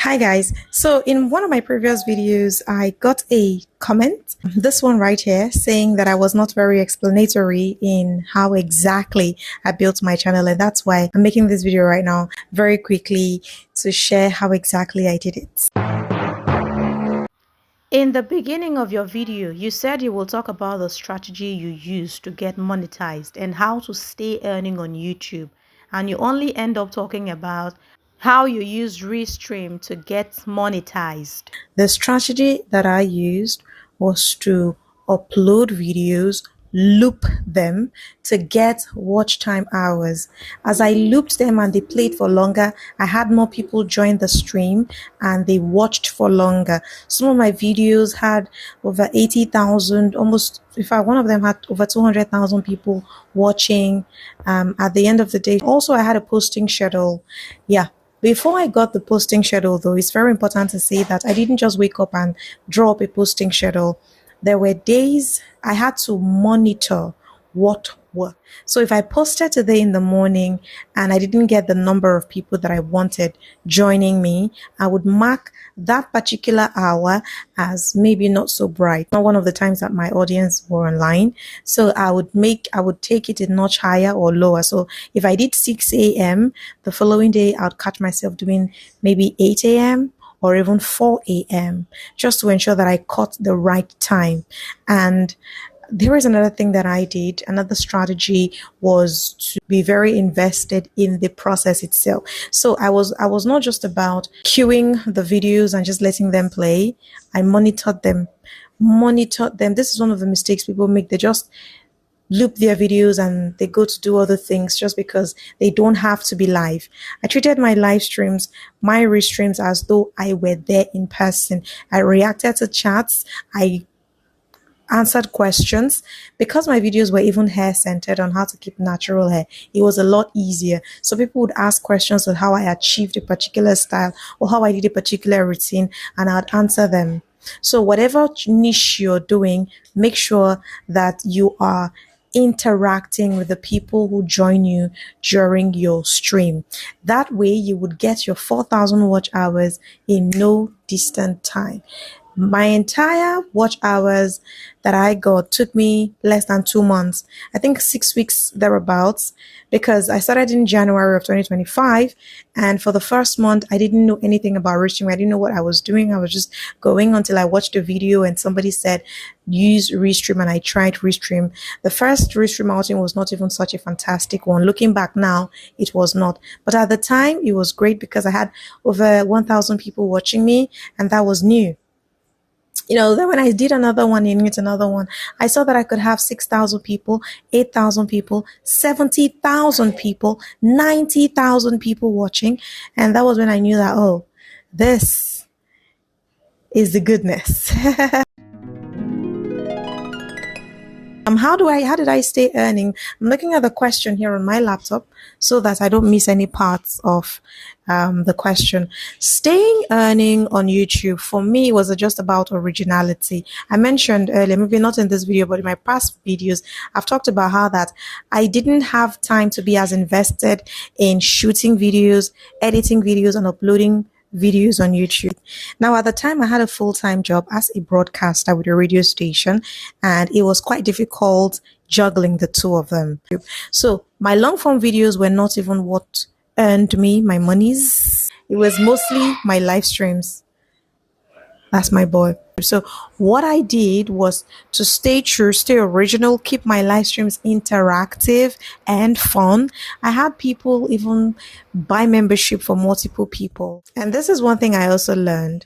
Hi guys. So in one of my previous videos, I got a comment, this one right here, saying that I was not very explanatory in how exactly I built my channel. And that's why I'm making this video right now very quickly to share how exactly I did it. In the beginning of your video, you said you will talk about the strategy you use to get monetized and how to stay earning on YouTube. And you only end up talking about how you use Restream to get monetized. The strategy that I used was to upload videos, loop them to get watch time hours. As I looped them and they played for longer, I had more people join the stream and they watched for longer. Some of my videos had over 80,000, almost, in fact, one of them had over 200,000 people watching at the end of the day. Also, I had a posting schedule. Yeah. Before I got the posting schedule, though, it's very important to say that I didn't just wake up and draw up a posting schedule. There were days I had to monitor what worked. So if I posted today in the morning and I didn't get the number of people that I wanted joining me, I would mark that particular hour as maybe not so bright. Not one of the times that my audience were online. So I would take it a notch higher or lower. So if I did 6 a.m., the following day I'd catch myself doing maybe 8 a.m. or even 4 a.m. just to ensure that I caught the right time. And there is another thing that I did. Another strategy was to be very invested in the process itself. So I was not just about queuing the videos and just letting them play. I monitored them. This is one of the mistakes people make. They just loop their videos and they go to do other things just because they don't have to be live. I treated my live streams, my restreams, as though I were there in person. I reacted to chats. I answered questions. Because my videos were even hair centered on how to keep natural hair, it was a lot easier. So people would ask questions on how I achieved a particular style or how I did a particular routine, and I'd answer them. So whatever niche you're doing, make sure that you are interacting with the people who join you during your stream. That way you would get your 4,000 watch hours in no distant time. My entire watch hours that I got took me less than 2 months. I think 6 weeks thereabouts, because I started in January of 2025. And for the first month, I didn't know anything about Restream. I didn't know what I was doing. I was just going until I watched a video and somebody said, use Restream, and I tried Restream. The first Restream outing was not even such a fantastic one. Looking back now, it was not. But at the time, it was great because I had over 1,000 people watching me, and that was new. Then when I did another one, I saw that I could have 6,000 people, 8,000 people, 70,000 people, 90,000 people watching. And that was when I knew that, oh, this is the goodness. How did I stay earning? I'm looking at the question here on my laptop so that I don't miss any parts of the question. Staying earning on YouTube for me was just about originality. I mentioned earlier, maybe not in this video, but in my past videos, I've talked about how that I didn't have time to be as invested in shooting videos, editing videos, and uploading videos on YouTube. Now, at the time, I had a full-time job as a broadcaster with a radio station, and it was quite difficult juggling the two of them. So my long-form videos were not even what earned me my monies. It was mostly my live streams. That's my boy. So what I did was to stay true, stay original, keep my live streams interactive and fun. I had people even buy membership for multiple people. And this is one thing I also learned.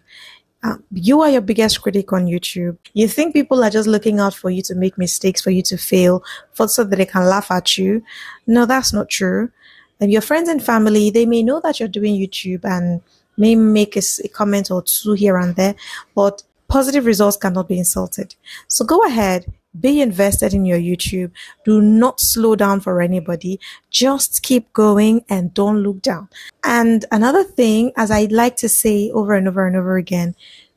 You are your biggest critic on YouTube. You think people are just looking out for you to make mistakes, for you to fail, so that they can laugh at you. No, that's not true. And your friends and family, they may know that you're doing YouTube and may make a comment or two here and there, but positive results cannot be insulted. So go ahead, be invested in your YouTube. Do not slow down for anybody. Just keep going and don't look down. And another thing, as I like to say over and over and over again,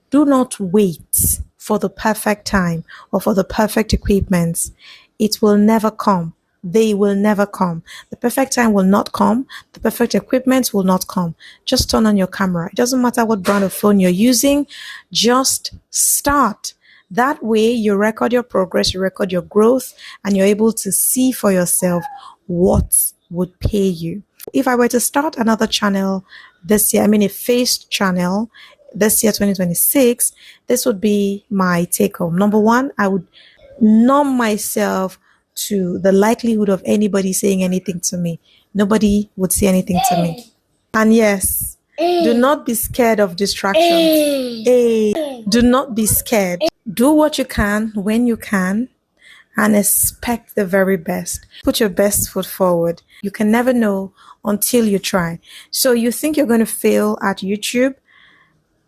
do not wait for the perfect time or for the perfect equipment. It will never come. They will never come. The perfect time will not come. The perfect equipment will not come. Just turn on your camera. It doesn't matter what brand of phone you're using. Just start. That way you record your progress, you record your growth, and you're able to see for yourself what would pay you. If I were to start another channel this year, I mean a faced channel this year, 2026, this would be my take home. Number one, I would numb myself to the likelihood of anybody saying anything to me. Nobody would say anything to me. And yes, do not be scared of distractions. Do not be scared. Do what you can when you can and expect the very best. Put your best foot forward. You can never know until you try. So you think you're going to fail at YouTube?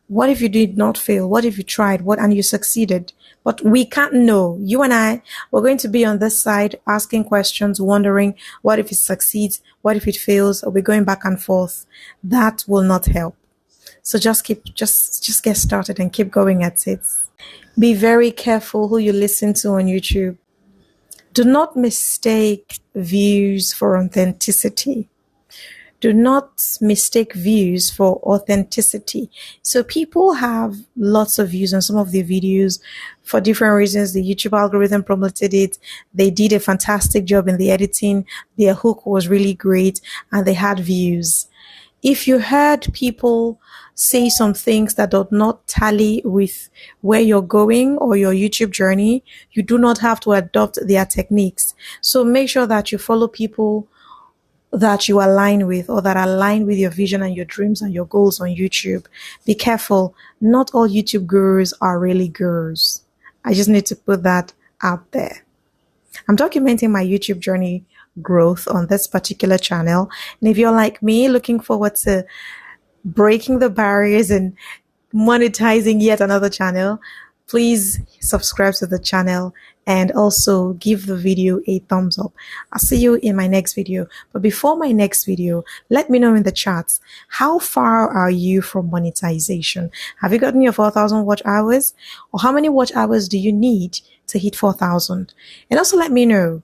What if you did not fail? What if you tried? What and you succeeded? But we can't know. You and I, we're going to be on this side asking questions, wondering what if it succeeds? What if it fails? Or we're going back and forth. That will not help. So just get started and keep going at it. Be very careful who you listen to on YouTube. Do not mistake views for authenticity. Do not mistake views for authenticity. So people have lots of views on some of their videos for different reasons. The YouTube algorithm promoted it. They did a fantastic job in the editing. Their hook was really great and they had views. If you heard people say some things that do not tally with where you're going or your YouTube journey, you do not have to adopt their techniques. So make sure that you follow people that you align with or that align with your vision and your dreams and your goals on YouTube. Be careful. Not all YouTube gurus are really gurus. I just need to put that out there. I'm documenting my YouTube journey growth on this particular channel. And if you're like me, looking forward to breaking the barriers and monetizing yet another channel, please subscribe to the channel and also give the video a thumbs up. I'll see you in my next video. But before my next video, let me know in the chats, how far are you from monetization? Have you gotten your 4,000 watch hours? Or how many watch hours do you need to hit 4,000? And also let me know,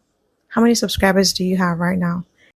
how many subscribers do you have right now?